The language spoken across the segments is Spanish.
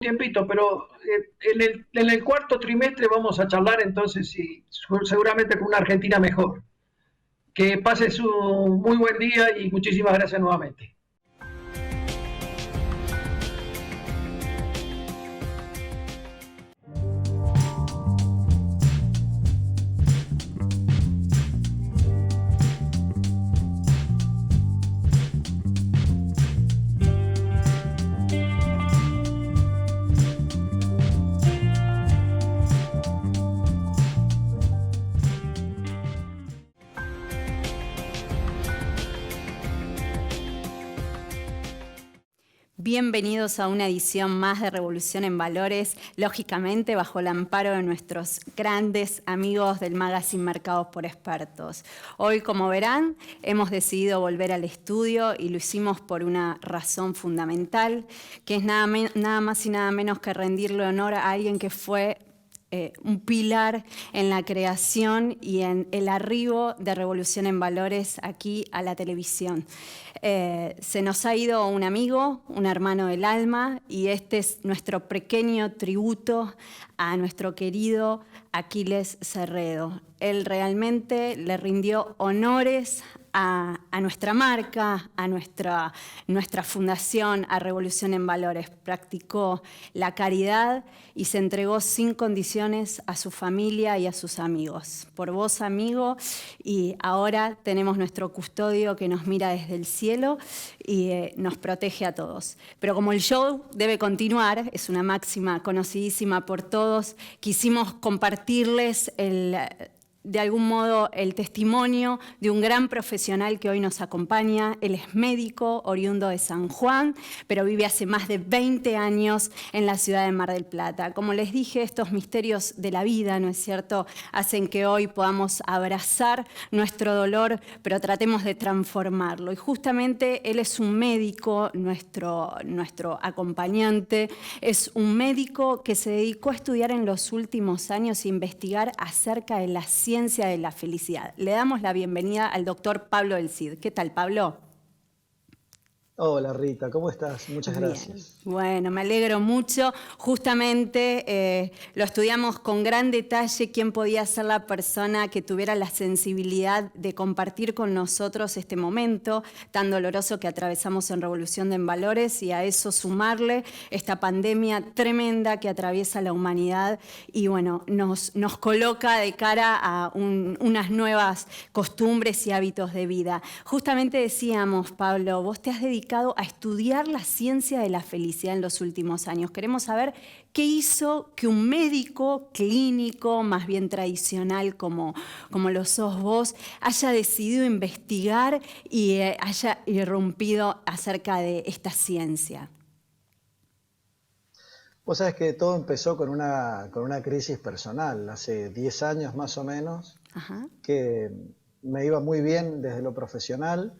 tiempito, pero en el cuarto trimestre vamos a charlar entonces y seguramente con una Argentina mejor. Que pases un muy buen día y muchísimas gracias nuevamente. Bienvenidos a una edición más de Revolución en Valores, lógicamente bajo el amparo de nuestros grandes amigos del magazine Mercados por Expertos. Hoy, como verán, hemos decidido volver al estudio y lo hicimos por una razón fundamental, que es nada más y nada menos que rendirle honor a alguien que fue un pilar en la creación y en el arribo de Revolución en Valores aquí a la televisión. Se nos ha ido un amigo, un hermano del alma, y este es nuestro pequeño tributo a nuestro querido Aquiles Cerredo. Él realmente le rindió honores a nuestra marca, a nuestra fundación, a Revolución en Valores. Practicó la caridad y se entregó sin condiciones a su familia y a sus amigos. Por vos, amigo, y ahora tenemos nuestro custodio que nos mira desde el cielo y nos protege a todos. Pero como el show debe continuar, es una máxima conocidísima por todos, quisimos compartirles de algún modo el testimonio de un gran profesional que hoy nos acompaña. Él es médico, oriundo de San Juan, pero vive hace más de 20 años en la ciudad de Mar del Plata. Como les dije, estos misterios de la vida, ¿no es cierto?, hacen que hoy podamos abrazar nuestro dolor, pero tratemos de transformarlo. Y justamente él es un médico, nuestro acompañante, es un médico que se dedicó a estudiar en los últimos años e investigar acerca de la ciencia de la felicidad. Le damos la bienvenida al doctor Pablo del Cid. ¿Qué tal, Pablo? Hola Rita, ¿cómo estás? Muchas gracias. Bueno, me alegro mucho. Justamente lo estudiamos con gran detalle quién podía ser la persona que tuviera la sensibilidad de compartir con nosotros este momento tan doloroso que atravesamos en Revolución en Valores, y a eso sumarle esta pandemia tremenda que atraviesa la humanidad y bueno, nos coloca de cara a unas nuevas costumbres y hábitos de vida. Justamente decíamos, Pablo, vos te has dedicado a estudiar la ciencia de la felicidad en los últimos años. Queremos saber qué hizo que un médico clínico, más bien tradicional como lo sos vos, haya decidido investigar y haya irrumpido acerca de esta ciencia. Vos sabés que todo empezó con una crisis personal, hace 10 años más o menos, Ajá. que me iba muy bien desde lo profesional,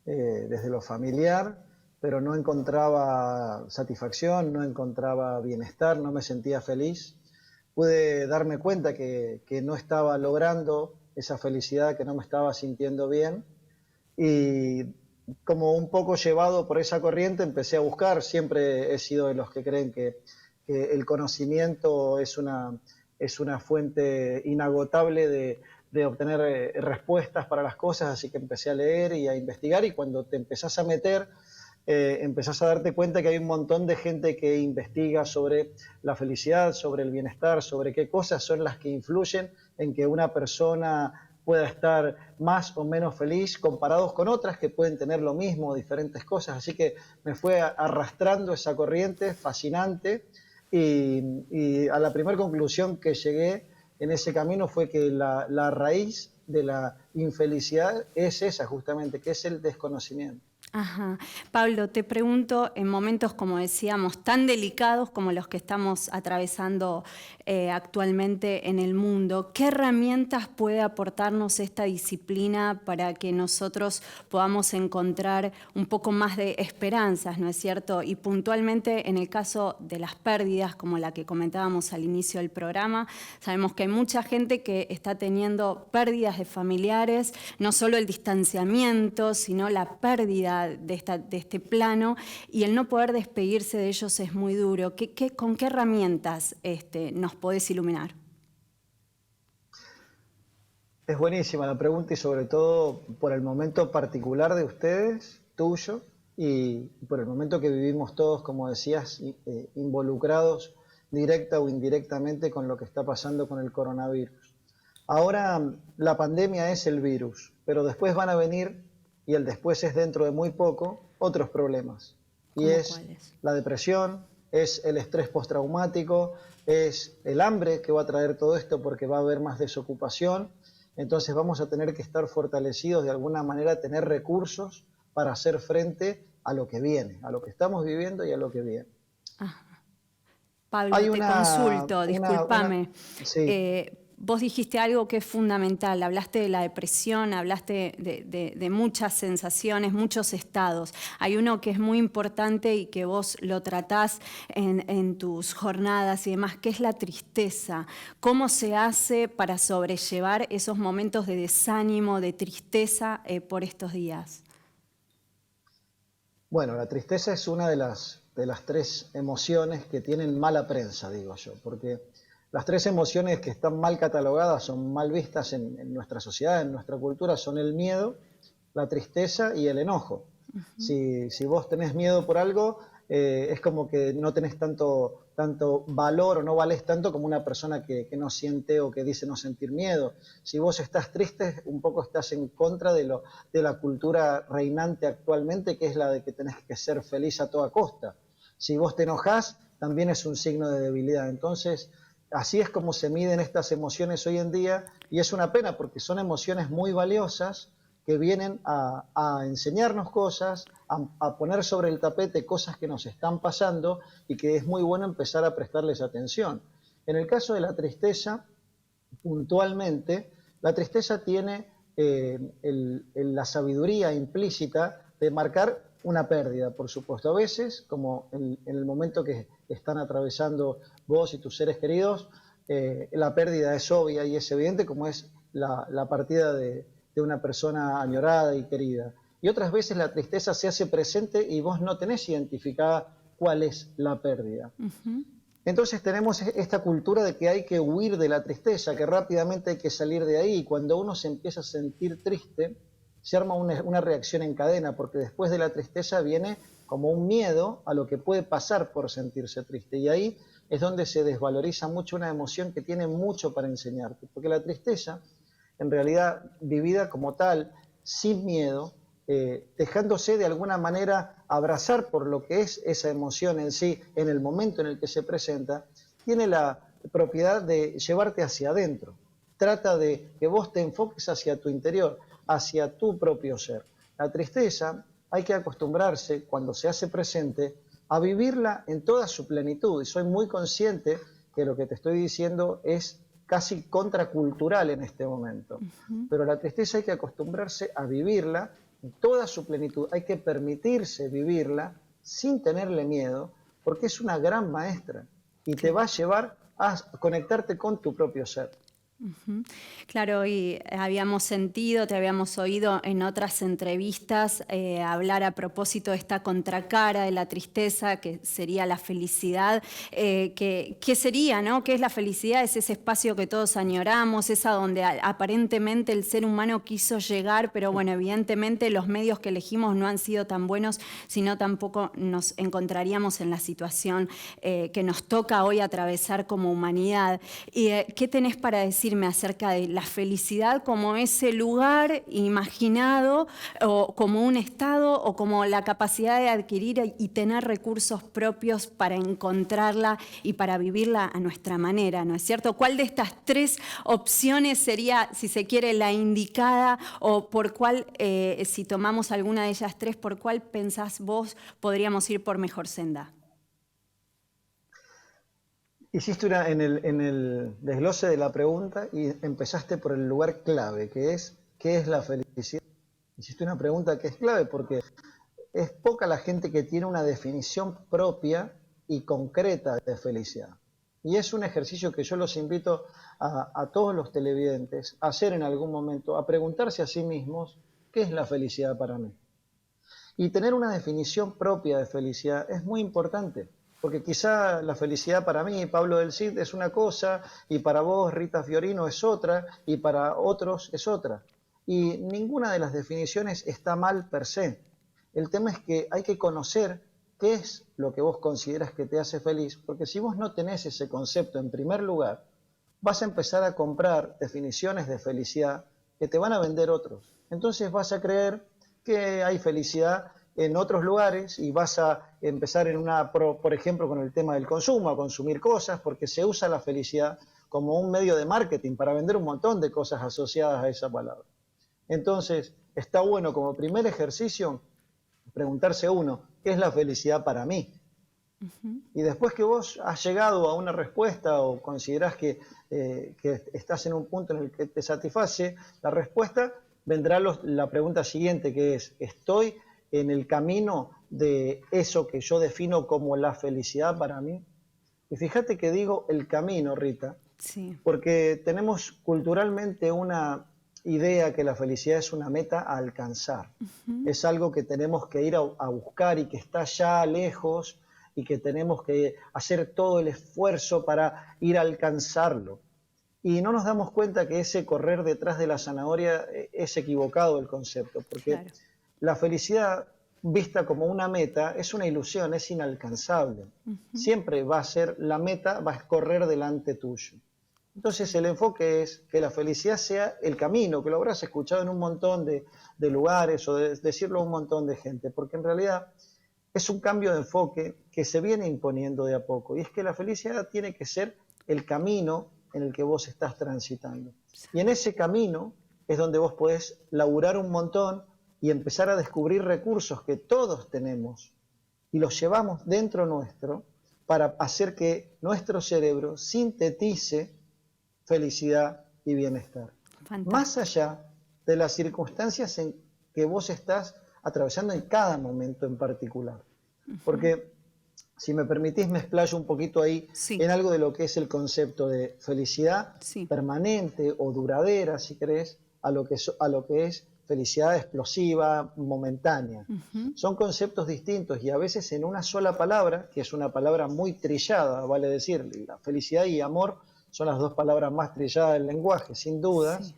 desde lo familiar, pero no encontraba satisfacción, no encontraba bienestar, no me sentía feliz. Pude darme cuenta que no estaba logrando esa felicidad, que no me estaba sintiendo bien, y como un poco llevado por esa corriente empecé a buscar. Siempre he sido de los que creen que el conocimiento es una fuente inagotable de obtener respuestas para las cosas, así que empecé a leer y a investigar, y cuando te empezás a meter, empezás a darte cuenta que hay un montón de gente que investiga sobre la felicidad, sobre el bienestar, sobre qué cosas son las que influyen en que una persona pueda estar más o menos feliz comparados con otras que pueden tener lo mismo, diferentes cosas. Así que me fue arrastrando esa corriente fascinante, y a la primera conclusión que llegué en ese camino fue que la raíz de la infelicidad es esa justamente, que es el desconocimiento. Ajá. Pablo, te pregunto, en momentos, como decíamos, tan delicados como los que estamos atravesando actualmente en el mundo, ¿qué herramientas puede aportarnos esta disciplina para que nosotros podamos encontrar un poco más de esperanzas, ¿no es cierto? Y puntualmente en el caso de las pérdidas, como la que comentábamos al inicio del programa, sabemos que hay mucha gente que está teniendo pérdidas de familiares, no solo el distanciamiento, sino la pérdida de este plano, y el no poder despedirse de ellos es muy duro. ¿Con qué herramientas nos podés iluminar? Es buenísima la pregunta y sobre todo por el momento particular de ustedes, tuyo, y por el momento que vivimos todos, como decías, involucrados directa o indirectamente con lo que está pasando con el coronavirus. Ahora la pandemia es el virus, pero después van a venir, y el después es dentro de muy poco, otros problemas. Y es ¿Cuáles? la depresión, es el estrés postraumático, es el hambre que va a traer todo esto porque va a haber más desocupación. Entonces vamos a tener que estar fortalecidos de alguna manera, tener recursos para hacer frente a lo que viene, a lo que estamos viviendo y a lo que viene. Ah. Pablo, Hay te consulto, discúlpame. Sí. Vos dijiste algo que es fundamental, hablaste de la depresión, hablaste de muchas sensaciones, muchos estados. Hay uno que es muy importante y que vos lo tratás en tus jornadas y demás, que es la tristeza. ¿Cómo se hace para sobrellevar esos momentos de desánimo, de tristeza por estos días? Bueno, la tristeza es una de las 3 emociones que tienen mala prensa, digo yo, porque las 3 emociones que están mal catalogadas, son mal vistas en nuestra sociedad, en nuestra cultura, son el miedo, la tristeza y el enojo. Si vos tenés miedo por algo, es como que no tenés tanto valor o no valés tanto como una persona que no siente o que dice no sentir miedo. Si vos estás triste, un poco estás en contra de la cultura reinante actualmente, que es la de que tenés que ser feliz a toda costa. Si vos te enojás, también es un signo de debilidad. Entonces, así es como se miden estas emociones hoy en día, y es una pena porque son emociones muy valiosas que vienen a enseñarnos cosas, a poner sobre el tapete cosas que nos están pasando y que es muy bueno empezar a prestarles atención. En el caso de la tristeza, puntualmente, la tristeza tiene la sabiduría implícita de marcar una pérdida, por supuesto. A veces, como en el momento que están atravesando vos y tus seres queridos, la pérdida es obvia y es evidente, como es la partida de una persona añorada y querida. Y otras veces la tristeza se hace presente y vos no tenés identificada cuál es la pérdida. Entonces tenemos esta cultura de que hay que huir de la tristeza, que rápidamente hay que salir de ahí, y cuando uno se empieza a sentir triste, se arma una reacción en cadena, porque después de la tristeza viene como un miedo a lo que puede pasar por sentirse triste, y ahí es donde se desvaloriza mucho una emoción que tiene mucho para enseñarte, porque la tristeza, en realidad vivida como tal, sin miedo, dejándose de alguna manera abrazar por lo que es esa emoción en sí, en el momento en el que se presenta, tiene la propiedad de llevarte hacia adentro. Trata de que vos te enfoques hacia tu interior, hacia tu propio ser. La tristeza hay que acostumbrarse, cuando se hace presente, a vivirla en toda su plenitud. Y soy muy consciente que lo que te estoy diciendo es casi contracultural en este momento. Pero la tristeza hay que acostumbrarse a vivirla en toda su plenitud. Hay que permitirse vivirla sin tenerle miedo, porque es una gran maestra y te va a llevar a conectarte con tu propio ser. Claro, y habíamos sentido, te habíamos oído en otras entrevistas hablar a propósito de esta contracara de la tristeza, que sería la felicidad. ¿Qué sería, no? ¿Qué es la felicidad? Es ese espacio que todos añoramos, es a donde aparentemente el ser humano quiso llegar, pero bueno, evidentemente los medios que elegimos no han sido tan buenos, sino tampoco nos encontraríamos en la situación que nos toca hoy atravesar como humanidad. ¿Qué tenés para decirme acerca de la felicidad como ese lugar imaginado o como un estado o como la capacidad de adquirir y tener recursos propios para encontrarla y para vivirla a nuestra manera, ¿no es cierto? ¿Cuál de estas 3 opciones sería, si se quiere, la indicada, o por cuál, si tomamos alguna de ellas 3, por cuál pensás vos podríamos ir por mejor senda? Hiciste en el desglose de la pregunta y empezaste por el lugar clave, que es ¿qué es la felicidad? Hiciste una pregunta que es clave porque es poca la gente que tiene una definición propia y concreta de felicidad. Y es un ejercicio que yo los invito a todos los televidentes a hacer en algún momento, a preguntarse a sí mismos ¿qué es la felicidad para mí? Y tener una definición propia de felicidad es muy importante, porque quizá la felicidad para mí, Pablo del Cid, es una cosa, y para vos, Rita Fiorino, es otra, y para otros es otra. Y ninguna de las definiciones está mal per se. El tema es que hay que conocer qué es lo que vos consideras que te hace feliz, porque si vos no tenés ese concepto en primer lugar, vas a empezar a comprar definiciones de felicidad que te van a vender otros. Entonces vas a creer que hay felicidad en otros lugares y vas a empezar por ejemplo, con el tema del consumo, a consumir cosas, porque se usa la felicidad como un medio de marketing para vender un montón de cosas asociadas a esa palabra. Entonces, está bueno como primer ejercicio preguntarse uno, ¿qué es la felicidad para mí? Y después que vos has llegado a una respuesta o considerás que estás en un punto en el que te satisface la respuesta, vendrá la pregunta siguiente, que es, ¿estoy en el camino de eso que yo defino como la felicidad para mí? Y fíjate que digo el camino, Rita, Sí. porque tenemos culturalmente una idea que la felicidad es una meta a alcanzar. Es algo que tenemos que ir a buscar y que está ya lejos y que tenemos que hacer todo el esfuerzo para ir a alcanzarlo. Y no nos damos cuenta que ese correr detrás de la zanahoria es equivocado el concepto, porque Claro. la felicidad vista como una meta es una ilusión, es inalcanzable. Siempre va a ser la meta, va a correr delante tuyo. Entonces el enfoque es que la felicidad sea el camino, que lo habrás escuchado en un montón de lugares o decirlo a un montón de gente, porque en realidad es un cambio de enfoque que se viene imponiendo de a poco, y es que la felicidad tiene que ser el camino en el que vos estás transitando. Y en ese camino es donde vos podés laburar un montón y empezar a descubrir recursos que todos tenemos y los llevamos dentro nuestro para hacer que nuestro cerebro sintetice felicidad y bienestar. Fantástico. Más allá de las circunstancias en que vos estás atravesando en cada momento en particular. Porque, si me permitís, me explayo un poquito ahí Sí. en algo de lo que es el concepto de felicidad Sí. permanente o duradera, si querés, a lo que es felicidad explosiva, momentánea. Son conceptos distintos y a veces en una sola palabra, que es una palabra muy trillada, vale decir, la felicidad y amor son las dos palabras más trilladas del lenguaje, sin dudas. Sí.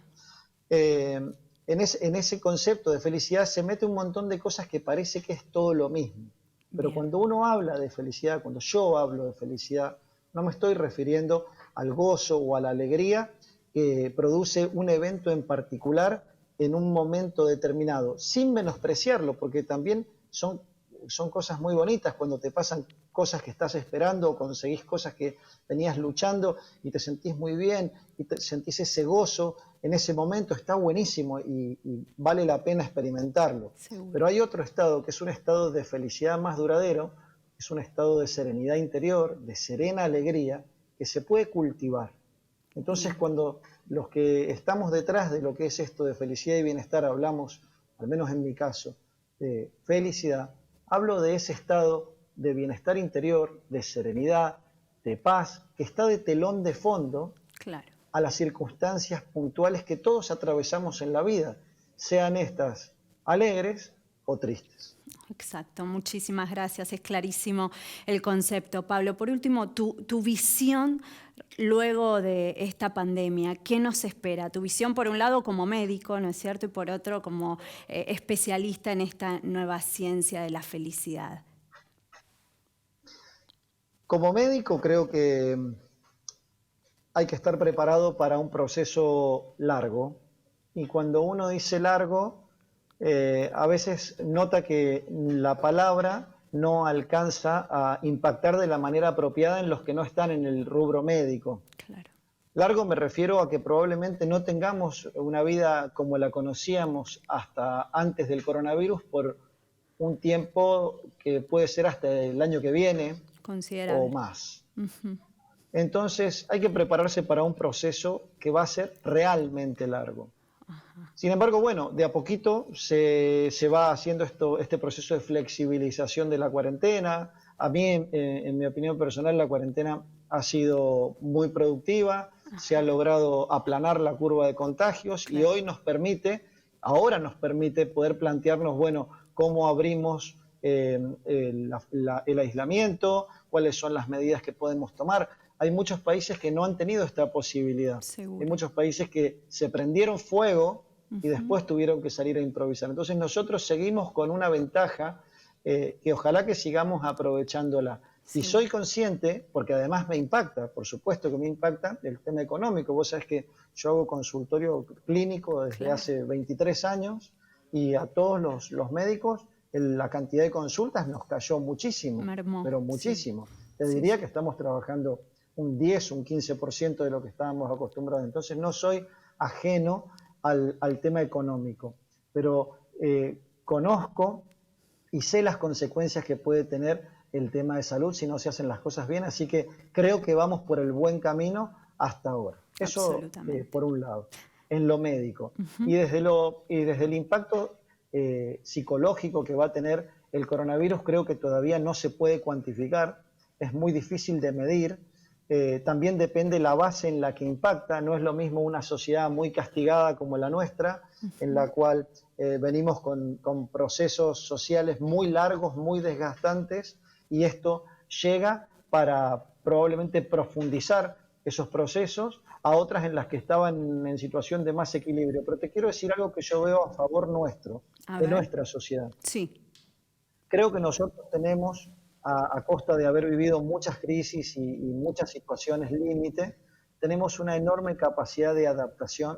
En ese concepto de felicidad se mete un montón de cosas que parece que es todo lo mismo. Pero Bien. cuando uno habla de felicidad, cuando yo hablo de felicidad, no me estoy refiriendo al gozo o a la alegría que produce un evento en particular en un momento determinado, sin menospreciarlo, porque también son cosas muy bonitas cuando te pasan cosas que estás esperando o conseguís cosas que venías luchando y te sentís muy bien y te sentís ese gozo en ese momento, está buenísimo y vale la pena experimentarlo. Seguro. Pero hay otro estado que es un estado de felicidad más duradero, es un estado de serenidad interior, de serena alegría, que se puede cultivar. Entonces, cuando los que estamos detrás de lo que es esto de felicidad y bienestar hablamos, al menos en mi caso, de felicidad, hablo de ese estado de bienestar interior, de serenidad, de paz, que está de telón de fondo Claro. a las circunstancias puntuales que todos atravesamos en la vida, sean estas alegres o tristes. Exacto, muchísimas gracias, es clarísimo el concepto. Pablo, por último, tu visión luego de esta pandemia, ¿qué nos espera? Tu visión por un lado como médico, ¿no es cierto? Y por otro como especialista en esta nueva ciencia de la felicidad. Como médico creo que hay que estar preparado para un proceso largo, y cuando uno dice largo, a veces nota que la palabra no alcanza a impactar de la manera apropiada en los que no están en el rubro médico. Claro. Largo me refiero a que probablemente no tengamos una vida como la conocíamos hasta antes del coronavirus por un tiempo que puede ser hasta el año que viene Considerable. o más. Entonces hay que prepararse para un proceso que va a ser realmente largo. Sin embargo, bueno, de a poquito se va haciendo este proceso de flexibilización de la cuarentena. A mí, en mi opinión personal, la cuarentena ha sido muy productiva, se ha logrado aplanar la curva de contagios y hoy ahora nos permite poder plantearnos, bueno, cómo abrimos el aislamiento, cuáles son las medidas que podemos tomar. Hay muchos países que no han tenido esta posibilidad. Seguro. Hay muchos países que se prendieron fuego y después tuvieron que salir a improvisar. Entonces nosotros seguimos con una ventaja que ojalá que sigamos aprovechándola. Sí. Y soy consciente, porque además me impacta, por supuesto que me impacta, el tema económico. Vos sabés que yo hago consultorio clínico desde hace 23 años y a todos los médicos la cantidad de consultas nos cayó muchísimo, pero muchísimo. Sí. Te diría que estamos trabajando un 10, un 15% de lo que estábamos acostumbrados. Entonces no soy ajeno al tema económico, pero conozco y sé las consecuencias que puede tener el tema de salud si no se hacen las cosas bien, así que creo que vamos por el buen camino hasta ahora. Eso por un lado, en lo médico. Y desde el impacto psicológico que va a tener el coronavirus, creo que todavía no se puede cuantificar, es muy difícil de medir. También depende la base en la que impacta. No es lo mismo una sociedad muy castigada como la nuestra, en la cual venimos con procesos sociales muy largos, muy desgastantes, y esto llega para probablemente profundizar esos procesos a otras en las que estaban en situación de más equilibrio. Pero te quiero decir algo que yo veo a favor nuestro, de nuestra sociedad. Sí. Creo que nosotros tenemos, a costa de haber vivido muchas crisis y muchas situaciones límite, tenemos una enorme capacidad de adaptación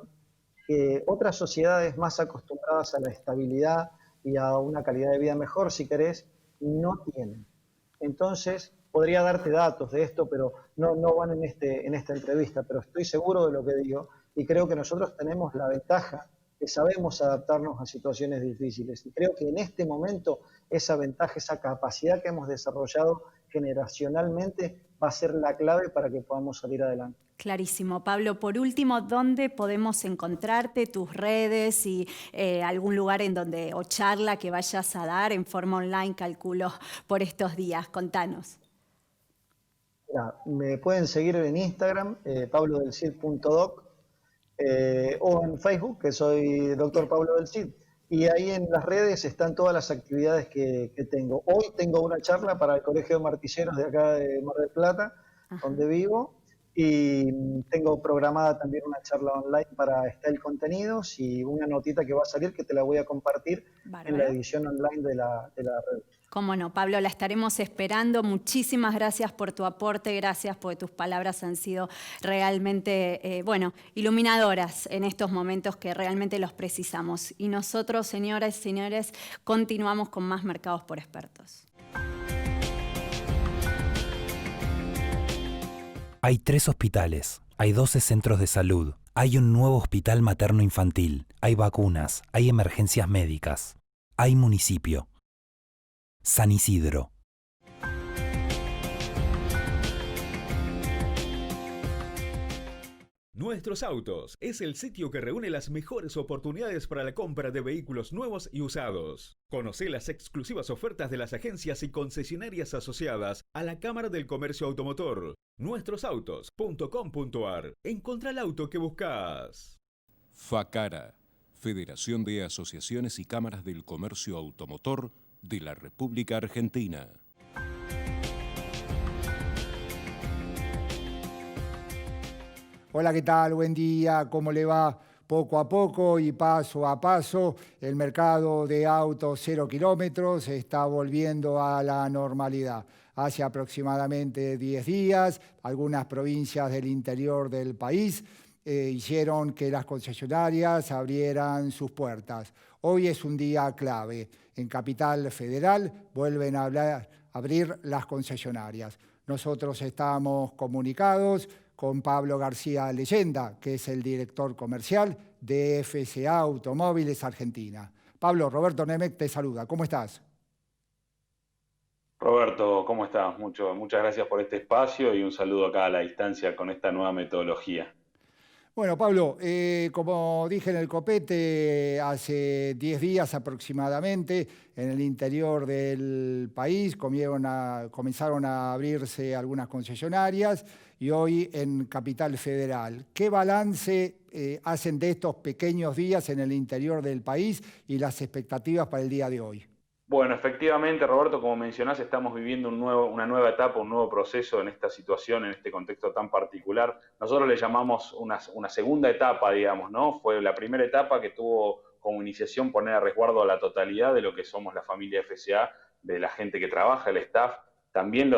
que otras sociedades más acostumbradas a la estabilidad y a una calidad de vida mejor, si querés, no tienen. Entonces, podría darte datos de esto, pero no van en esta entrevista, pero estoy seguro de lo que digo y creo que nosotros tenemos la ventaja que sabemos adaptarnos a situaciones difíciles. Y creo que en este momento esa ventaja, esa capacidad que hemos desarrollado generacionalmente va a ser la clave para que podamos salir adelante. Clarísimo. Pablo, por último, ¿dónde podemos encontrarte, tus redes y algún lugar en donde, o charla que vayas a dar en forma online, calculo, por estos días? Contanos. Mira, me pueden seguir en Instagram, pablodelcid.doc, o en Facebook, que soy Dr. Pablo del Cid. Y ahí en las redes están todas las actividades que tengo. Hoy tengo una charla para el Colegio de Martilleros de acá de Mar del Plata, donde vivo, y tengo programada también una charla online para Style Contenidos y una notita que va a salir que te la voy a compartir en la edición online de la red. Cómo no, Pablo, la estaremos esperando. Muchísimas gracias por tu aporte, gracias porque tus palabras han sido realmente, iluminadoras en estos momentos que realmente los precisamos. Y nosotros, señoras y señores, continuamos con más Mercados por Expertos. Hay 3 hospitales, hay 12 centros de salud, hay un nuevo hospital materno-infantil, hay vacunas, hay emergencias médicas, hay municipio. San Isidro. Nuestros Autos es el sitio que reúne las mejores oportunidades para la compra de vehículos nuevos y usados. Conoce las exclusivas ofertas de las agencias y concesionarias asociadas a la Cámara del Comercio Automotor. Nuestrosautos.com.ar. Encontrá el auto que buscas. FACARA, Federación de Asociaciones y Cámaras del Comercio Automotor de la República Argentina. Hola, ¿qué tal? Buen día, ¿cómo le va? Poco a poco y paso a paso, el mercado de autos 0 kilómetros está volviendo a la normalidad. Hace aproximadamente 10 días, algunas provincias del interior del país hicieron que las concesionarias abrieran sus puertas. Hoy es un día clave. En Capital Federal vuelven a abrir las concesionarias. Nosotros estamos comunicados con Pablo García Leyenda, que es el director comercial de FCA Automóviles Argentina. Pablo, Roberto Nemec te saluda. ¿Cómo estás? Roberto, ¿cómo estás? Muchas gracias por este espacio y un saludo acá a la distancia con esta nueva metodología. Bueno, Pablo, como dije en el copete, hace 10 días aproximadamente, en el interior del país comenzaron a abrirse algunas concesionarias y hoy en Capital Federal. ¿Qué balance hacen de estos pequeños días en el interior del país y las expectativas para el día de hoy? Bueno, efectivamente, Roberto, como mencionás, estamos viviendo una nueva etapa, un nuevo proceso en esta situación, en este contexto tan particular. Nosotros le llamamos una segunda etapa, digamos, ¿no? Fue la primera etapa que tuvo como iniciación poner a resguardo a la totalidad de lo que somos la familia FCA, de la gente que trabaja, el staff, también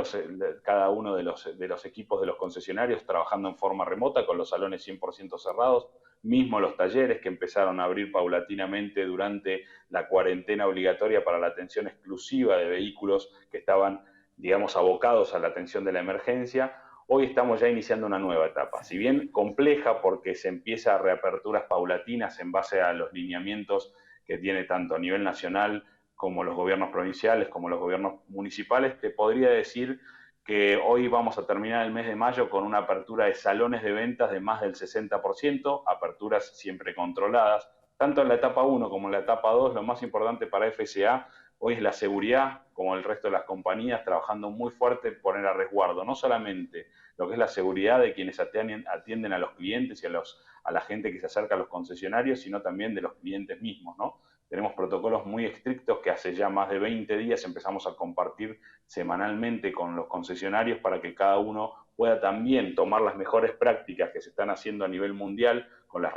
cada uno de los equipos de los concesionarios trabajando en forma remota con los salones 100% cerrados, mismo los talleres que empezaron a abrir paulatinamente durante la cuarentena obligatoria para la atención exclusiva de vehículos que estaban, digamos, abocados a la atención de la emergencia. Hoy estamos ya iniciando una nueva etapa, si bien compleja porque se empieza a reaperturas paulatinas en base a los lineamientos que tiene tanto a nivel nacional como los gobiernos provinciales, como los gobiernos municipales. Te podría decir que hoy vamos a terminar el mes de mayo con una apertura de salones de ventas de más del 60%, aperturas siempre controladas. Tanto en la etapa 1 como en la etapa 2, lo más importante para FCA hoy es la seguridad, como el resto de las compañías, trabajando muy fuerte en poner a resguardo, no solamente lo que es la seguridad de quienes atienden a los clientes y a la gente que se acerca a los concesionarios, sino también de los clientes mismos, ¿no? Tenemos protocolos muy estrictos que hace ya más de 20 días empezamos a compartir semanalmente con los concesionarios para que cada uno pueda también tomar las mejores prácticas que se están haciendo a nivel mundial con las